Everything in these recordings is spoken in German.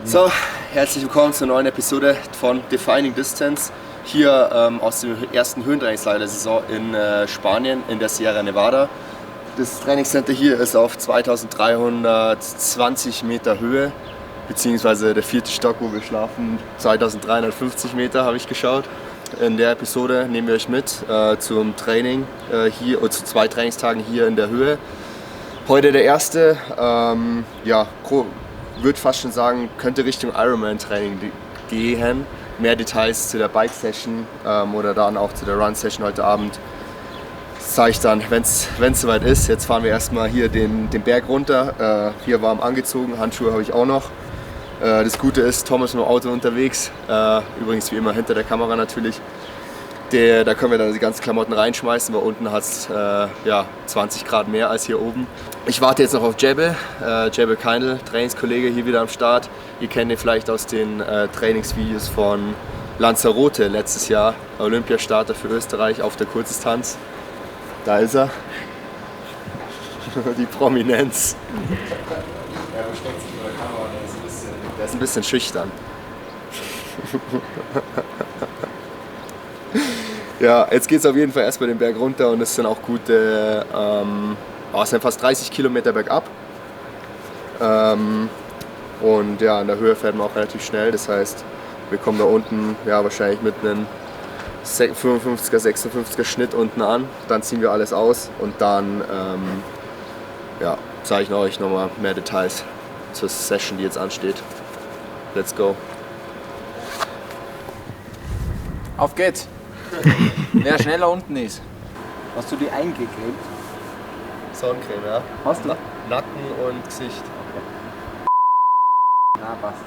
So, herzlich willkommen zur neuen Episode von Defining Distance. Hier aus dem ersten Höhentrainingslager der Saison in Spanien, in der Sierra Nevada. Das Trainingscenter hier ist auf 2320 Meter Höhe, beziehungsweise der 4. Stock, wo wir schlafen, 2350 Meter habe ich geschaut. In der Episode nehmen wir euch mit zum Training hier, oder zu 2 Trainingstagen hier in der Höhe. Heute der erste, würde fast schon sagen, könnte Richtung Ironman-Training gehen. Mehr Details zu der Bike-Session oder dann auch zu der Run-Session heute Abend zeige ich dann, wenn es soweit ist. Jetzt fahren wir erstmal hier den Berg runter, hier warm angezogen, Handschuhe habe ich auch noch. Das Gute ist, Tom ist mit dem Auto unterwegs, übrigens wie immer hinter der Kamera natürlich. Da können wir dann die ganzen Klamotten reinschmeißen, weil unten hat es 20 Grad mehr als hier oben. Ich warte jetzt noch auf Jebel Keindl, Trainingskollege hier wieder am Start. Ihr kennt ihn vielleicht aus den Trainingsvideos von Lanzarote letztes Jahr, Olympiastarter für Österreich auf der Kurzdistanz. Da ist er, die Prominenz. Er versteckt sich vor der Kamera, der ist ein bisschen schüchtern. Ja, jetzt geht es auf jeden Fall erstmal den Berg runter und es sind auch gute, es sind fast 30 Kilometer bergab. Und ja, in der Höhe fährt man auch relativ schnell, das heißt, wir kommen da unten wahrscheinlich mit einem 55er, 56er Schnitt unten an, dann ziehen wir alles aus und dann zeige ich euch nochmal mehr Details zur Session, die jetzt ansteht. Let's go! Auf geht's! Wer schneller unten ist. Hast du die eingecremt? Sonnencreme, ja. Hast du? Nacken und Gesicht. Na, passt.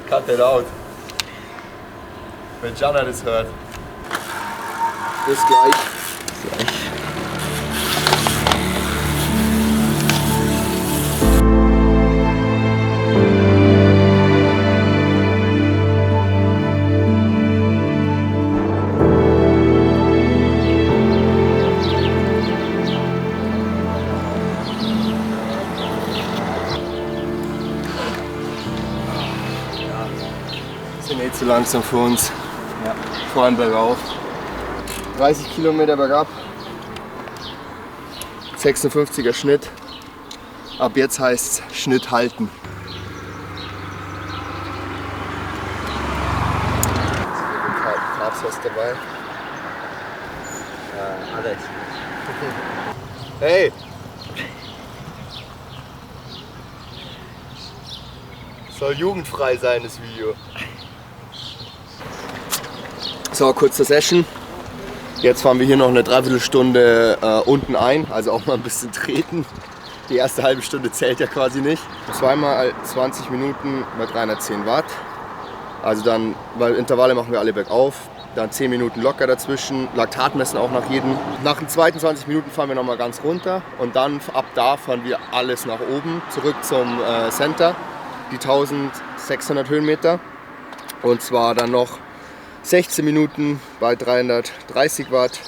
Cut it out. Wenn Jana das hört. Bis gleich. Sind zu langsam für uns. Ja. Vor allem bergauf. 30 Kilometer bergab. 56er Schnitt. Ab jetzt heißt es Schnitt halten. Carbs was dabei. Alles. Hey! Soll jugendfrei sein, das Video. So, kurze Session. Jetzt fahren wir hier noch eine Dreiviertelstunde unten ein, also auch mal ein bisschen treten. Die erste halbe Stunde zählt ja quasi nicht. Zweimal 20 Minuten bei 310 Watt. Also dann, weil Intervalle machen wir alle bergauf. Dann 10 Minuten locker dazwischen. Laktat messen auch nach jedem. Nach den zweiten 20 Minuten fahren wir nochmal ganz runter. Und dann ab da fahren wir alles nach oben, zurück zum Center. Die 1600 Höhenmeter. Und zwar dann noch 16 Minuten bei 330 Watt,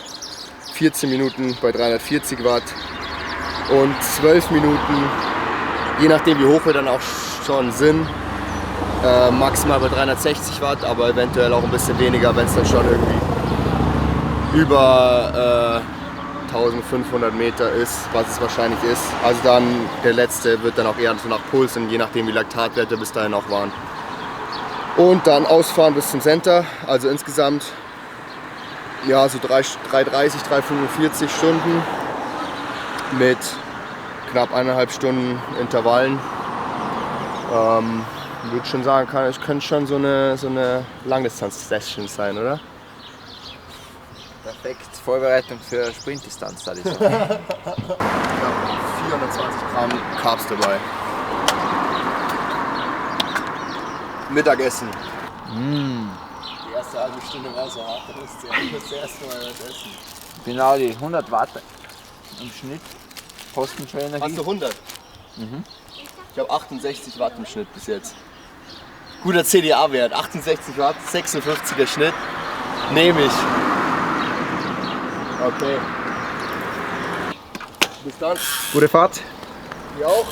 14 Minuten bei 340 Watt und 12 Minuten, je nachdem wie hoch wir dann auch schon sind, maximal bei 360 Watt, aber eventuell auch ein bisschen weniger, wenn es dann schon irgendwie über 1500 Meter ist, was es wahrscheinlich ist. Also dann der letzte wird dann auch eher so nach Puls und je nachdem wie Laktatwerte bis dahin auch waren. Und dann ausfahren bis zum Center, also insgesamt so 3,30, 3,45 Stunden mit knapp 1,5 Stunden Intervallen. Ich würde schon sagen, könnte schon so eine Langdistanz-Session sein, oder? Perfekt, Vorbereitung für Sprintdistanz, würde ich sagen. 420 Gramm Carbs dabei. Mittagessen. Die erste halbe Stunde war so hart, da musst du das erste Mal was essen. Genau, die 100 Watt im Schnitt kosten schon Energie. Hast du 100? Ich habe 68 Watt im Schnitt bis jetzt. Guter CDA-Wert, 68 Watt, 56er Schnitt. Nehme ich. Okay. Bis dann. Gute Fahrt. Ihr auch?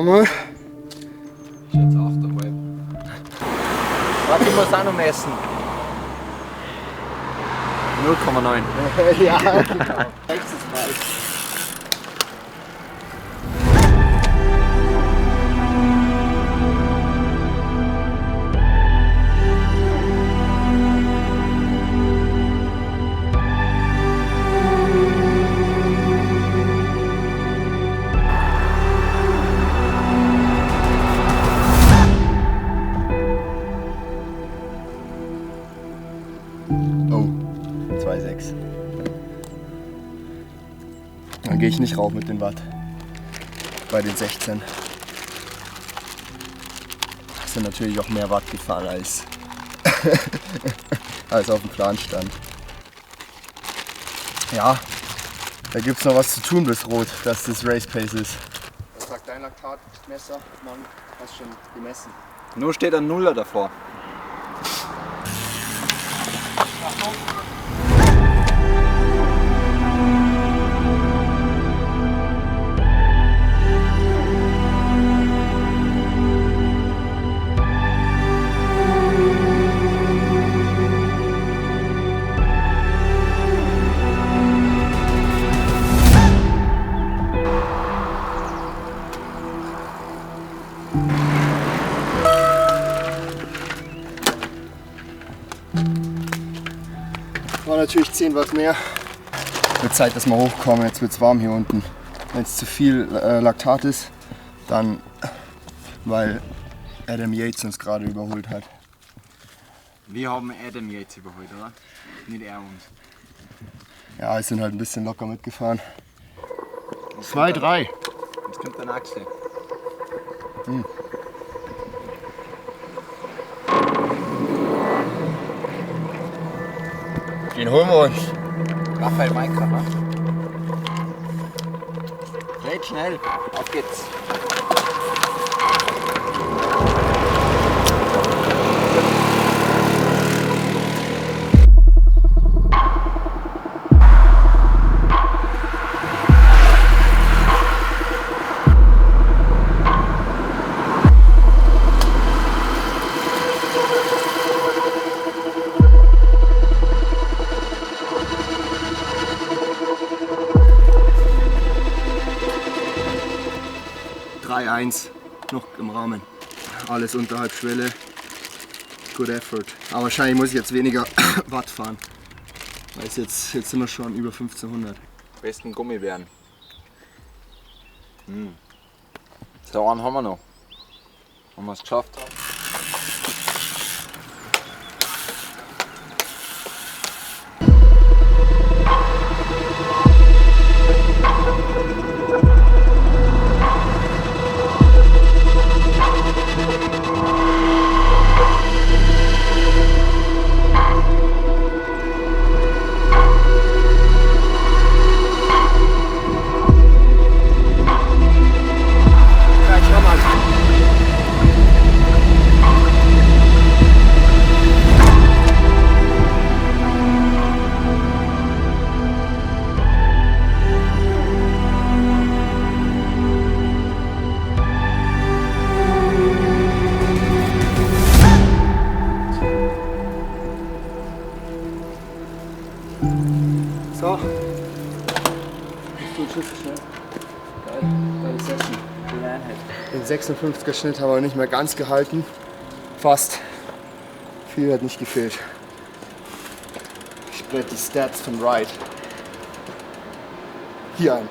wir mal. Ich jetzt 8,5. Warte, ich muss auch noch messen. 0,9. Ja, genau. Nächstes Mal. Oh, 2,6. Dann gehe ich nicht rauf mit den Watt. Bei den 16. Das sind natürlich auch mehr Watt gefahren als, als auf dem Plan stand. Ja, da gibt es noch was zu tun bis rot, dass das Race Pace ist. Was sagt dein Laktatmesser? Mann, hast schon gemessen. Nur steht ein Nuller davor. War natürlich 10 Watt mehr. Wird Zeit, dass wir hochkommen. Jetzt wird es warm hier unten. Wenn es zu viel Laktat ist, dann weil Adam Yates uns gerade überholt hat. Wir haben Adam Yates überholt, oder? Nicht er uns. Ja, wir sind halt ein bisschen locker mitgefahren. 2, 3. Jetzt kommt der Axel. Den holen wir uns. Raphael Maika, ne? Red schnell, auf geht's. Noch im Rahmen. Alles unterhalb Schwelle. Good effort. Aber wahrscheinlich muss ich jetzt weniger Watt fahren. Weil jetzt sind wir schon über 1500. Besten Gummibären. So einen haben wir noch. Haben wir es geschafft. So. Du Schiff schnell. Geil Session. Den 56er Schnitt haben wir nicht mehr ganz gehalten. Fast. Viel hat nicht gefehlt. Ich blende die Stats von Ride hier ein.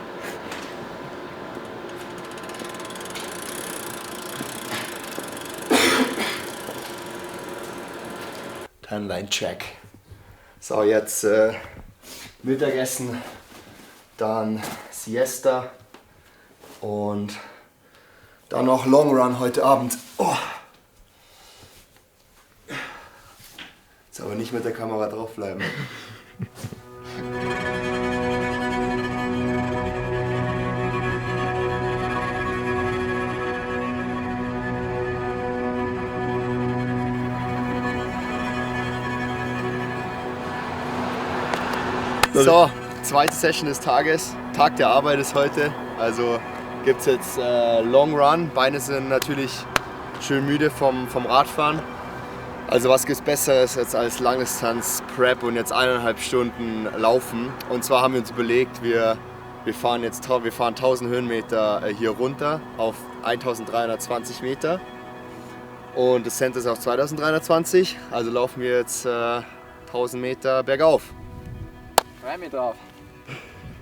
Timeline-Check. So, jetzt Mittagessen, dann Siesta und dann noch Long Run heute Abend. Oh. Jetzt aber nicht mit der Kamera draufbleiben. So, zweite Session des Tages. Tag der Arbeit ist heute. Also gibt es jetzt Long Run. Beine sind natürlich schön müde vom Radfahren. Also was gibt es Besseres jetzt als Langdistanz Prep und jetzt 1,5 Stunden Laufen. Und zwar haben wir uns überlegt, wir fahren 1000 Höhenmeter hier runter auf 1320 Meter. Und das Center ist auf 2320, also laufen wir jetzt 1000 Meter bergauf. Freu mich drauf.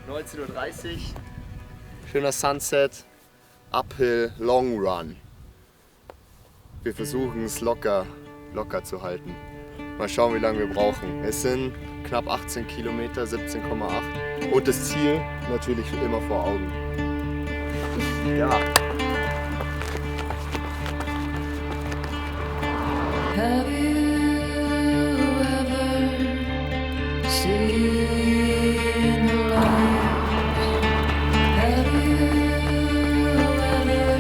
19:30 Uhr, schöner Sunset, Uphill Long Run. Wir versuchen es locker zu halten. Mal schauen, wie lange wir brauchen. Es sind knapp 18 Kilometer, 17,8. Und das Ziel natürlich immer vor Augen. Ja. Have you ever seen the light? Have you ever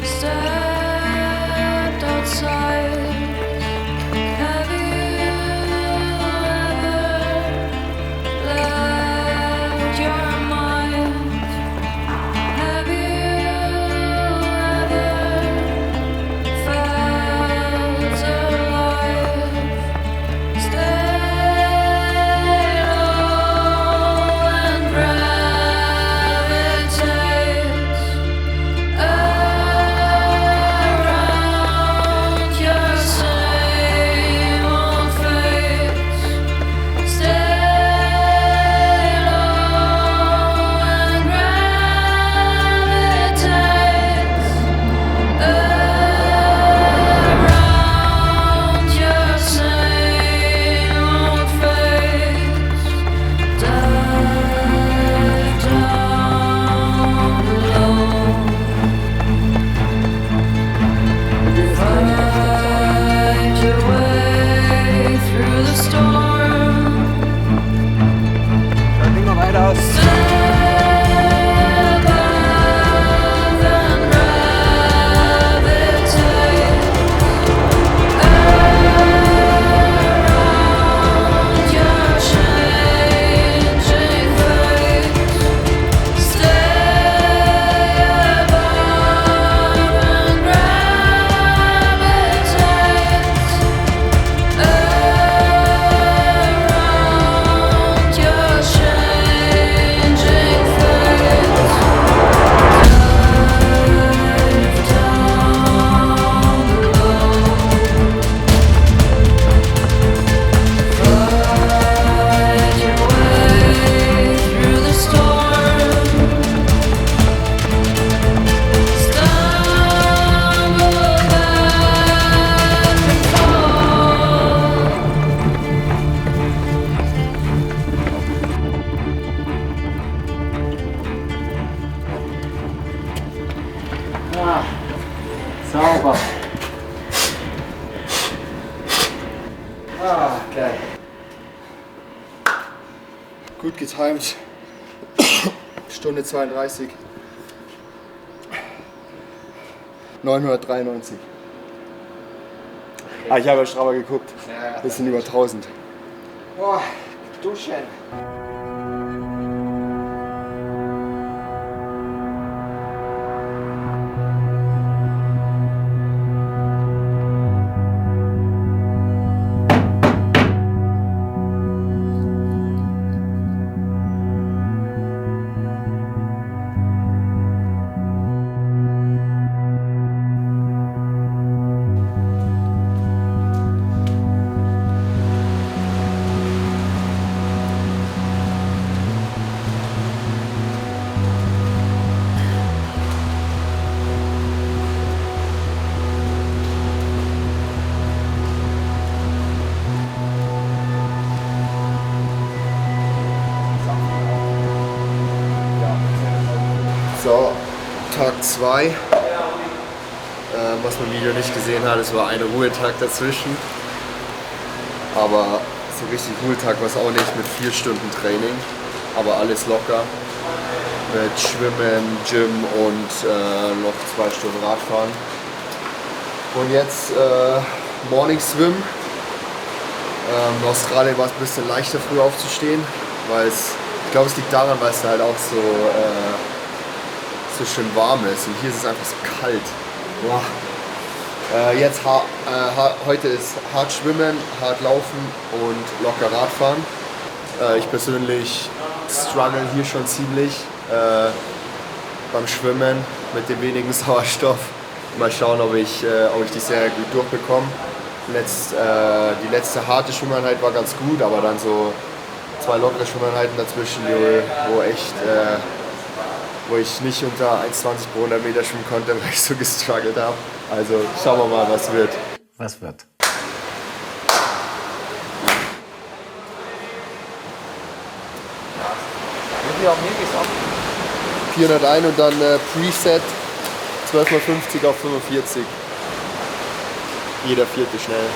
stepped outside? Have you ever left your mind? Have you ever felt alive? Stay low and gravitate around your same old face. Stay low and gravitate around your same old face. Dive down below. Find your way through the storm. Dann gehen wir weiter aus. Step above and gravitate around your changing face. Stay above and gravitate around your changing face. Dive down below. Find your way through the storm. Stumble back and fall. Ah, sauber. Ah, geil. Gut getimt. Stunde 32. 993. Ah, ich habe ja Strava geguckt. Das sind über 1000. Boah, duschen. So, Tag 2. Was man im Video nicht gesehen hat, es war ein Ruhetag dazwischen. Aber so richtig Ruhetag war es auch nicht mit 4 Stunden Training. Aber alles locker. Mit Schwimmen, Gym und noch 2 Stunden Radfahren. Und jetzt Morning Swim. In Australien war es ein bisschen leichter früh aufzustehen, weil ich glaube es liegt daran, weil es da halt auch so so schön warm ist. Und hier ist es einfach so kalt. Boah. Jetzt heute ist hart schwimmen, hart laufen und locker Radfahren. Ich persönlich struggle hier schon ziemlich beim Schwimmen mit dem wenigen Sauerstoff. Mal schauen, ob ich die Serie gut durchbekomme. Die letzte harte Schwimmeinheit war ganz gut, aber dann so 2 lockere Schwimmeinheiten dazwischen, wo ich nicht unter 1,20 pro 100 Meter schwimmen konnte, weil ich so gestruggelt habe. Also schauen wir mal, was wird. Was wird? 401 und dann Preset 12x50 auf 45. Jeder vierte schnell.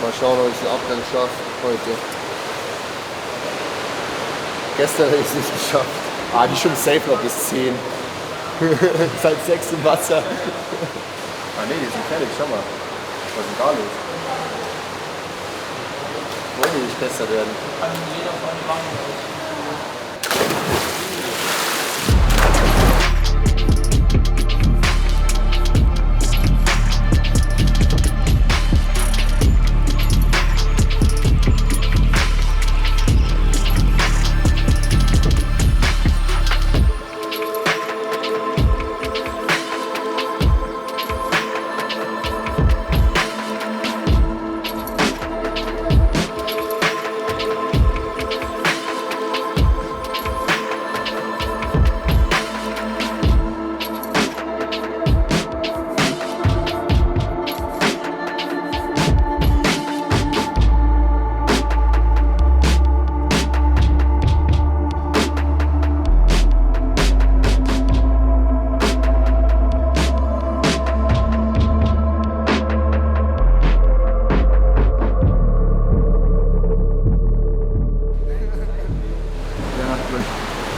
Mal schauen, ob ich den Abgang schaffe heute. Gestern habe ich es nicht geschafft. Die schwimmen safe noch bis 10. Seit 6 im Wasser. Nee, die sind fertig, schau mal. Was ist denn da los? Wollen die nicht besser werden?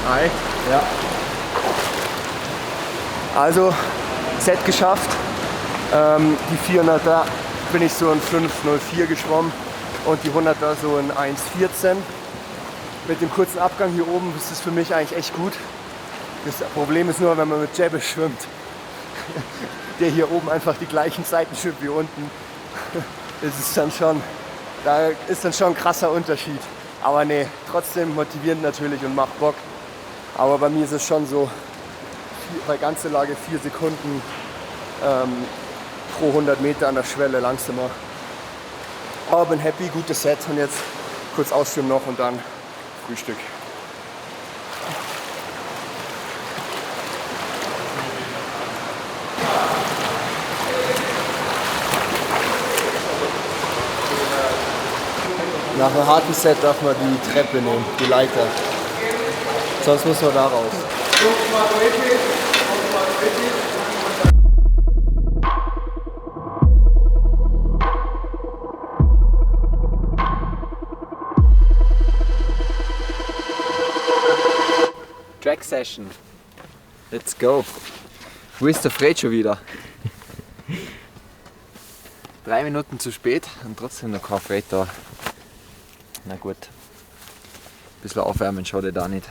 Hi. Ja. Also, Set geschafft. Die 400er bin ich so in 5:04 geschwommen und die 100er so in 1:14. Mit dem kurzen Abgang hier oben ist es für mich eigentlich echt gut. Das Problem ist nur, wenn man mit Jebbe schwimmt, der hier oben einfach die gleichen Zeiten schwimmt wie unten, da ist dann schon ein krasser Unterschied. Aber nee, trotzdem motivierend natürlich und macht Bock. Aber bei mir ist es schon so, bei ganzer Lage 4 Sekunden pro 100 Meter an der Schwelle langsamer. Aber bin happy, gutes Set und jetzt kurz ausschwimmen noch und dann Frühstück. Nach einem harten Set darf man die Treppe nehmen, die Leiter. Sonst muss man da raus. Track Session. Let's go. Wo ist der Fred schon wieder? 3 Minuten zu spät und trotzdem noch kein Fred da. Na gut. Ein bisschen aufwärmen schaut da nicht.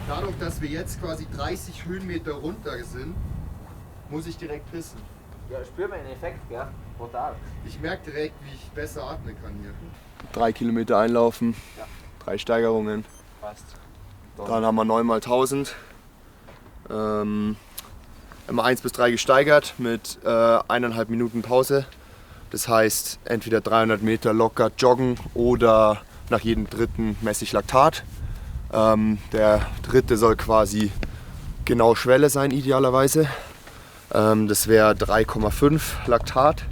Dadurch, dass wir jetzt quasi 30 Höhenmeter runter sind, muss ich direkt pissen. Ja, spür mal den Effekt, gell? Brutal. Ich merke direkt, wie ich besser atmen kann hier. 3 Kilometer einlaufen, Ja. 3 Steigerungen. Passt. Dann haben wir 9x1000. Immer 1 bis 3 gesteigert mit 1,5 Minuten Pause. Das heißt, entweder 300 Meter locker joggen oder nach jedem dritten messe ich Laktat. Der dritte soll quasi genau Schwelle sein, idealerweise. Das wäre 3,5 Laktat.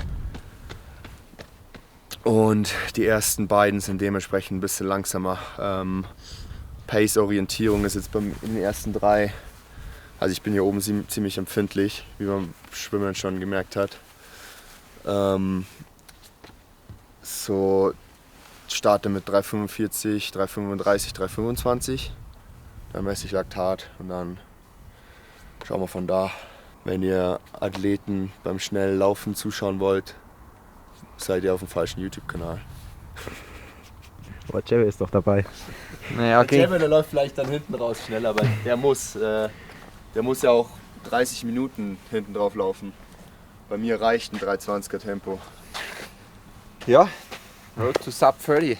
Und die ersten beiden sind dementsprechend ein bisschen langsamer. Pace-Orientierung ist jetzt in den ersten 3. Also ich bin hier oben ziemlich empfindlich, wie man beim Schwimmen schon gemerkt hat. So starte mit 3,45, 3,35, 3,25. Dann messe ich Laktat und dann schauen wir von da. Wenn ihr Athleten beim schnellen Laufen zuschauen wollt, seid ihr auf dem falschen YouTube-Kanal. Aber Jebbe ist doch dabei. Naja, okay. Der läuft vielleicht dann hinten raus schnell, aber der muss Der muss ja auch 30 Minuten hinten drauf laufen. Bei mir reicht ein 320er Tempo. Ja, Road to Sub 30.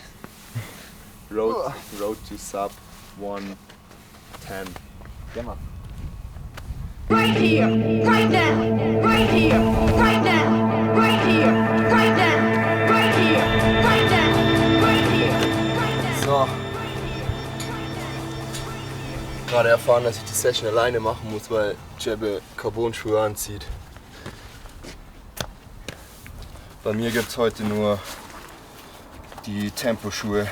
Road to Sub 110. Geh mal. Right here, right now, right here, right now, right here, right now, right here, right now, right here, right now. So. Gerade erfahren, dass ich die Session alleine machen muss, weil Jebbe Carbon-Schuhe anzieht. Bei mir gibt es heute nur die Temposchuhe.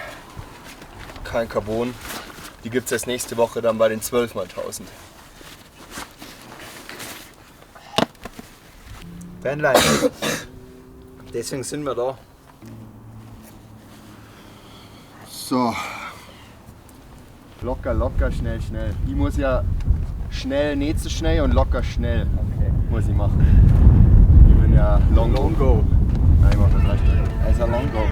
Kein Carbon. Die gibt es erst nächste Woche dann bei den 12x1000. Bändlein. Deswegen sind wir da. So. Locker, locker, schnell, schnell. Die muss ja schnell, nicht zu schnell und locker, schnell. Okay. Muss ich machen. Ich bin ja Longo. Longo. Nein, ich mach das gleich gleich. Also Longo.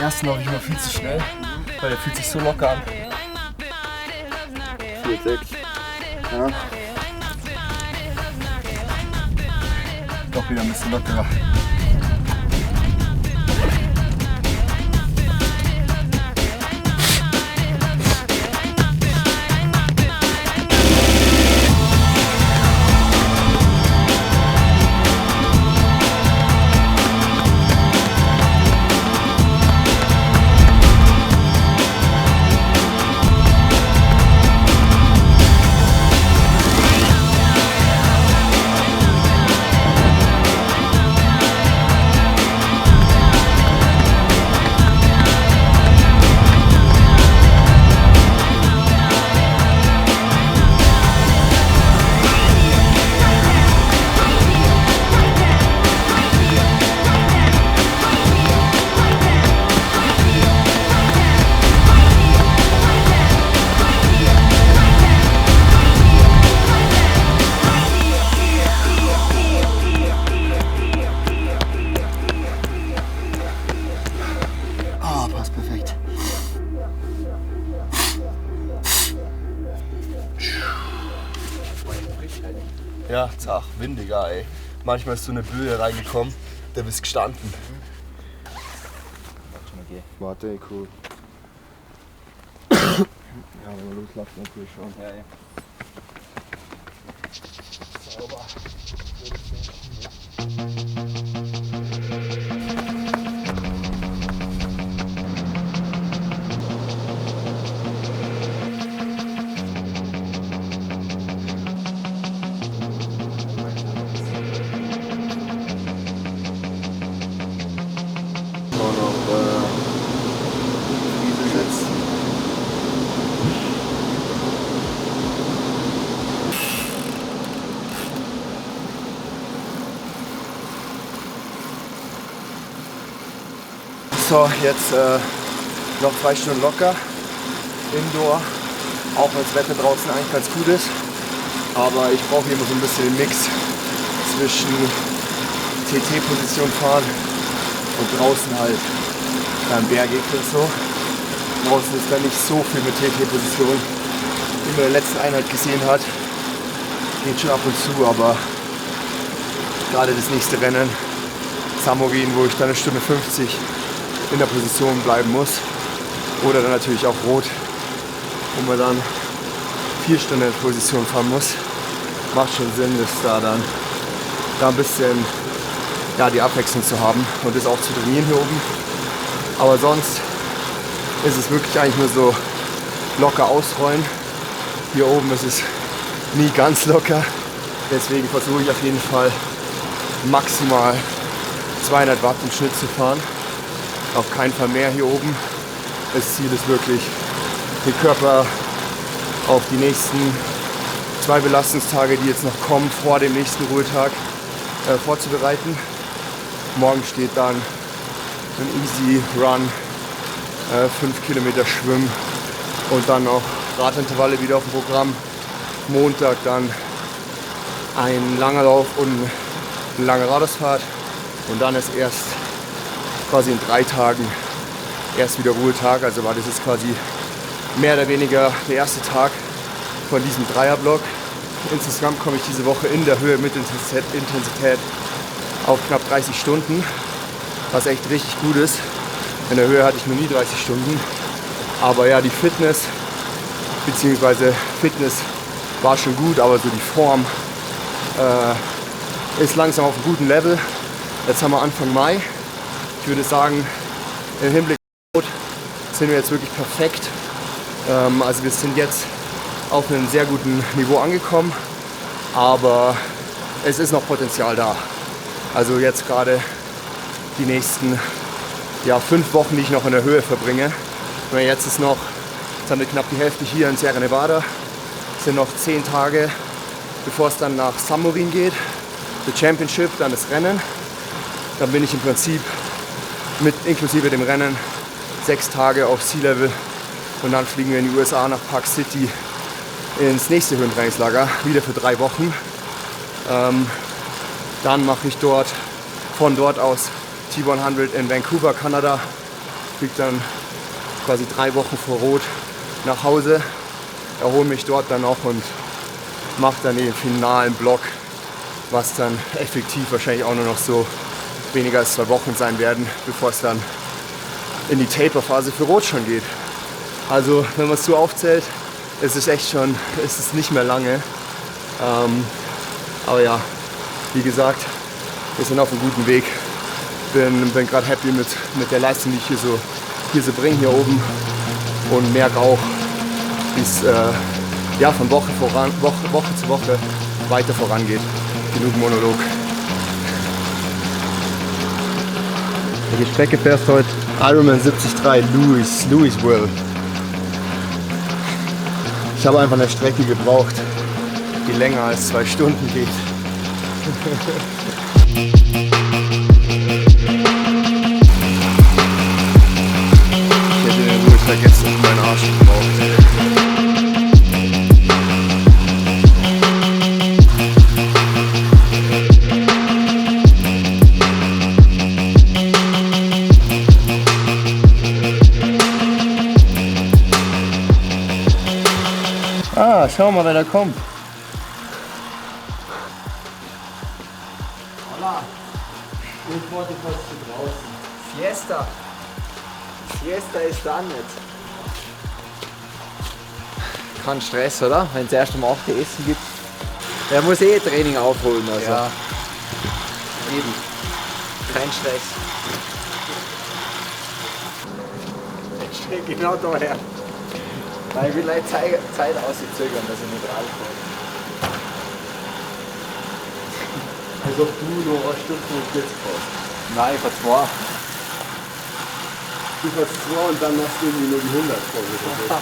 ersten glaube ich immer viel zu schnell, weil der fühlt sich so locker an. 4,6. Ja. Doch wieder ein bisschen lockerer. Ja, zach, windiger, ey. Manchmal ist so eine Böe reingekommen, da bist gestanden. Warte, ey, cool. Ja, wenn wir loslaufen, natürlich schon. Ja, ja. Sauber. So, jetzt noch 2 Stunden locker. Indoor. Auch wenn das Wetter draußen eigentlich ganz gut ist. Aber ich brauche hier immer so ein bisschen den Mix zwischen TT-Position fahren und draußen halt bergig und so. Draußen ist da nicht so viel mit TT-Position, wie man in der letzten Einheit gesehen hat. Geht schon ab und zu, aber gerade das nächste Rennen, Samorin, wo ich dann 1 Stunde 50 in der Position bleiben muss. Oder dann natürlich auch Rot, wo man dann 4 Stunden in Position fahren muss. Macht schon Sinn, das da ein bisschen die Abwechslung zu haben und das auch zu trainieren hier oben. Aber sonst ist es wirklich eigentlich nur so locker ausrollen. Hier oben ist es nie ganz locker. Deswegen versuche ich auf jeden Fall maximal 200 Watt im Schnitt zu fahren. Auf keinen Fall mehr hier oben. Das Ziel ist wirklich, den Körper auf die nächsten 2 Belastungstage, die jetzt noch kommen, vor dem nächsten Ruhetag vorzubereiten. Morgen steht dann ein Easy Run, 5 Kilometer Schwimmen und dann noch Radintervalle wieder auf dem Programm. Montag dann ein langer Lauf und eine lange Radausfahrt und dann ist erst quasi in 3 Tagen erst wieder Ruhetag. Also war das jetzt quasi mehr oder weniger der erste Tag von diesem Dreierblock. Insgesamt komme ich diese Woche in der Höhe mit Intensität auf knapp 30 Stunden, was echt richtig gut ist. In der Höhe hatte ich noch nie 30 Stunden. Aber ja, die Fitness war schon gut, aber so die Form ist langsam auf einem guten Level. Jetzt haben wir Anfang Mai. Ich würde sagen, im Hinblick auf Rot sind wir jetzt wirklich perfekt. Also wir sind jetzt auf einem sehr guten Niveau angekommen, aber es ist noch Potenzial da. Also jetzt gerade die nächsten 5 Wochen, die ich noch in der Höhe verbringe. Jetzt haben wir knapp die Hälfte hier in Sierra Nevada. Es sind noch 10 Tage, bevor es dann nach Samorin geht. The Championship, dann das Rennen. Dann bin ich im Prinzip inklusive dem Rennen 6 Tage auf Sea Level und dann fliegen wir in die USA nach Park City ins nächste Höhentrainingslager, wieder für 3 Wochen. Dann mache ich von dort aus T100 in Vancouver, Kanada. Fliege dann quasi 3 Wochen vor Rot nach Hause, erhole mich dort dann auch und mache dann den finalen Block, was dann effektiv wahrscheinlich auch nur noch so weniger als 2 Wochen sein werden, bevor es dann in die Taper-Phase für Rot schon geht. Also wenn man es so aufzählt, ist es nicht mehr lange. Aber ja, wie gesagt, wir sind auf einem guten Weg. Bin gerade happy mit der Leistung, die ich hier so bringe hier oben und merke auch, wie es von Woche zu Woche weiter vorangeht. Genug Monolog. Welche Strecke fährst du heute? Ironman 73, Louisville. Ich habe einfach eine Strecke gebraucht, die länger als 2 Stunden geht. Ich hätte den Ruhetag jetzt auf meinen Arsch gebraucht. Ah, schau mal, wer da kommt. Hola. Ich wollte kurz zu draußen. Fiesta. Fiesta ist da nicht. Kein Stress, oder? Wenn es erst um 8 Uhr Essen gibt. Der muss Training aufholen. Also. Ja. Eben. Kein Stress. Ich stehe genau daher. Weil ich will halt Zeit auszuzögern, dass ich nicht rauskomme. Als ob du noch 1 Stunde und 40 brauchst. Nein, ich fahr 2. Du fährst 2 und dann machst du irgendwie nur die 100 vorgestellt.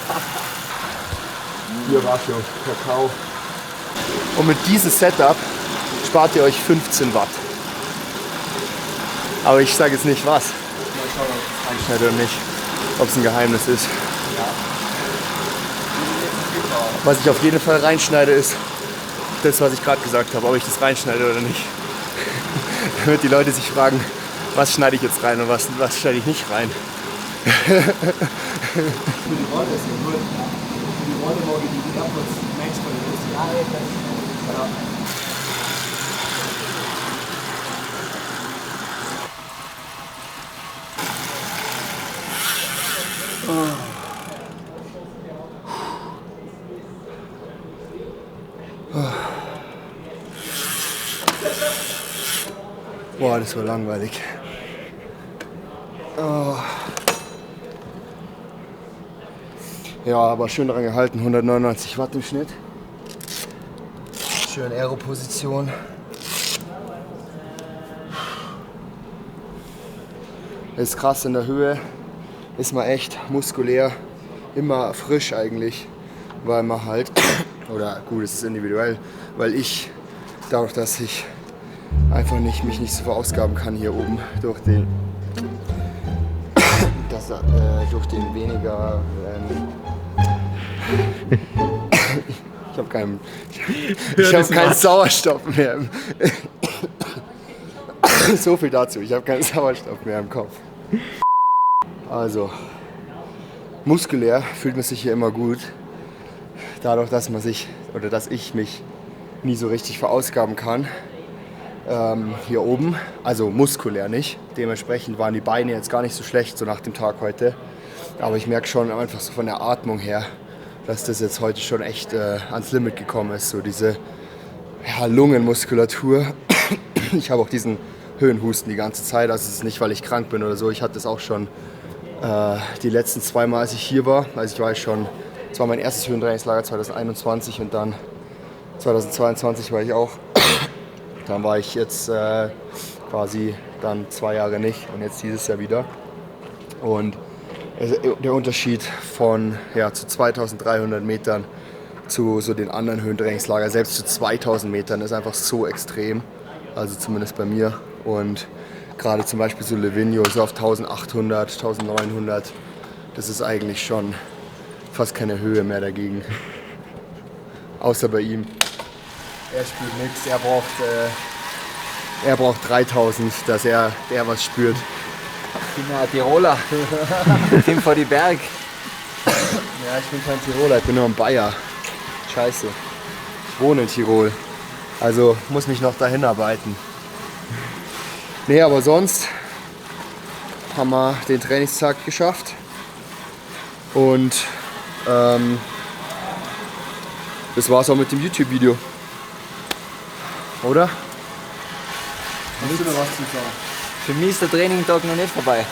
Hier war schon Kakao. Und mit diesem Setup spart ihr euch 15 Watt. Aber ich sage jetzt nicht was. Mal schauen, ob das reinschneide oder nicht. Ob es ein Geheimnis ist. Was ich auf jeden Fall reinschneide ist das, was ich gerade gesagt habe, ob ich das reinschneide oder nicht. Damit die Leute sich fragen, was schneide ich jetzt rein und was schneide ich nicht rein. Boah, das war langweilig. Oh. Ja, aber schön daran gehalten, 199 Watt im Schnitt. Schön Aero-Position. Ist krass in der Höhe, ist man echt muskulär, immer frisch eigentlich, weil man halt, oder gut, es ist individuell, weil ich, dadurch, dass ich einfach mich nicht so verausgaben kann hier oben durch den, durch den weniger, ich habe keinen Sauerstoff mehr. So viel dazu, ich habe keinen Sauerstoff mehr im Kopf. Also, muskulär fühlt man sich hier immer gut, dadurch, dass ich mich nie so richtig verausgaben kann. Hier oben, also muskulär nicht. Dementsprechend waren die Beine jetzt gar nicht so schlecht, so nach dem Tag heute. Aber ich merke schon einfach so von der Atmung her, dass das jetzt heute schon echt ans Limit gekommen ist. So diese Lungenmuskulatur. Ich habe auch diesen Höhenhusten die ganze Zeit. Also es ist nicht, weil ich krank bin oder so. Ich hatte das auch schon die letzten 2 Mal, als ich hier war. Also ich war schon, das war mein erstes Höhentrainingslager 2021 und dann 2022 war ich auch. Dann war ich jetzt quasi dann 2 Jahre nicht und jetzt dieses Jahr wieder. Und der Unterschied von zu 2300 Metern zu so den anderen Höhentrainingslagern, selbst zu 2000 Metern, ist einfach so extrem. Also zumindest bei mir. Und gerade zum Beispiel so Livigno, so auf 1800, 1900, das ist eigentlich schon fast keine Höhe mehr dagegen. Außer bei ihm. Er spürt nichts, er braucht 3000, dass er was spürt. Ich bin ja ein Tiroler. Ich bin vor die Berg. Ja, ich bin kein Tiroler, ich bin nur ein Bayer. Scheiße. Ich wohne in Tirol. Also muss mich noch dahin arbeiten. Nee, aber sonst haben wir den Trainingstag geschafft. Und das war's auch mit dem YouTube-Video. Oder? Hast du noch was zu sagen? Für mich ist der Trainingtag noch nicht vorbei.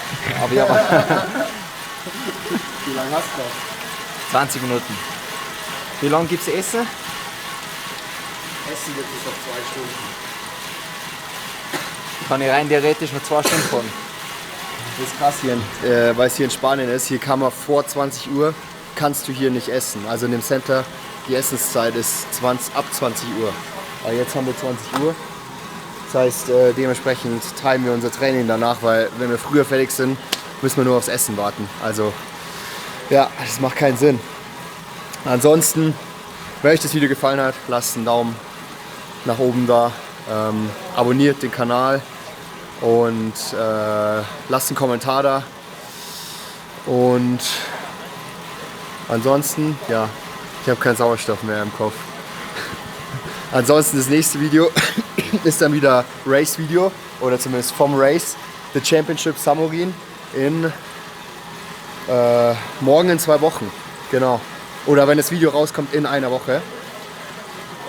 Aber ja, Wie lange hast du noch? 20 Minuten. Wie lange gibt's Essen? Essen wird bis auf 2 Stunden. Kann ich rein theoretisch noch 2 Stunden fahren. Das ist krass hier, weil es hier in Spanien ist. Hier kann man vor 20 Uhr, kannst du hier nicht essen. Also in dem Center, die Essenszeit ist ab 20 Uhr. Aber jetzt haben wir 20 Uhr. Das heißt, dementsprechend teilen wir unser Training danach, weil wenn wir früher fertig sind, müssen wir nur aufs Essen warten. Also ja, das macht keinen Sinn. Ansonsten, wenn euch das Video gefallen hat, lasst einen Daumen nach oben da, abonniert den Kanal und lasst einen Kommentar da. Und ansonsten, ja, ich habe keinen Sauerstoff mehr im Kopf. Ansonsten das nächste Video ist dann wieder Race-Video oder zumindest vom Race, The Championship Samorin morgen in 2 Wochen, genau. Oder wenn das Video rauskommt in einer Woche.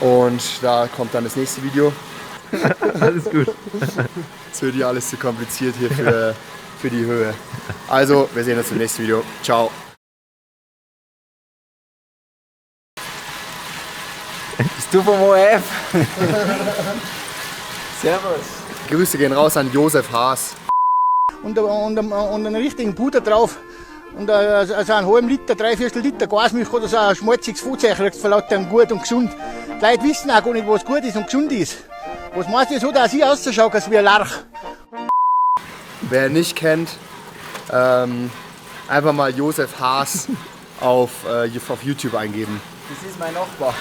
Und da kommt dann das nächste Video. Alles gut. Es wird ja alles zu kompliziert hier für die Höhe. Also, wir sehen uns im nächsten Video. Ciao. Bist du vom ORF? Servus. Grüße gehen raus an Josef Haas. Und einen richtigen Puder drauf. Und also einen halben Liter, 3/4 Liter Gasmilch oder so ein schmalziges Futter kriegst von lauter gut und gesund. Die Leute wissen auch gar nicht, was gut ist und gesund ist. Was meinst du so, dass ich ausschaue, als wie ein Larch? Wer ihn nicht kennt, Einfach mal Josef Haas auf YouTube eingeben. Das ist mein Nachbar.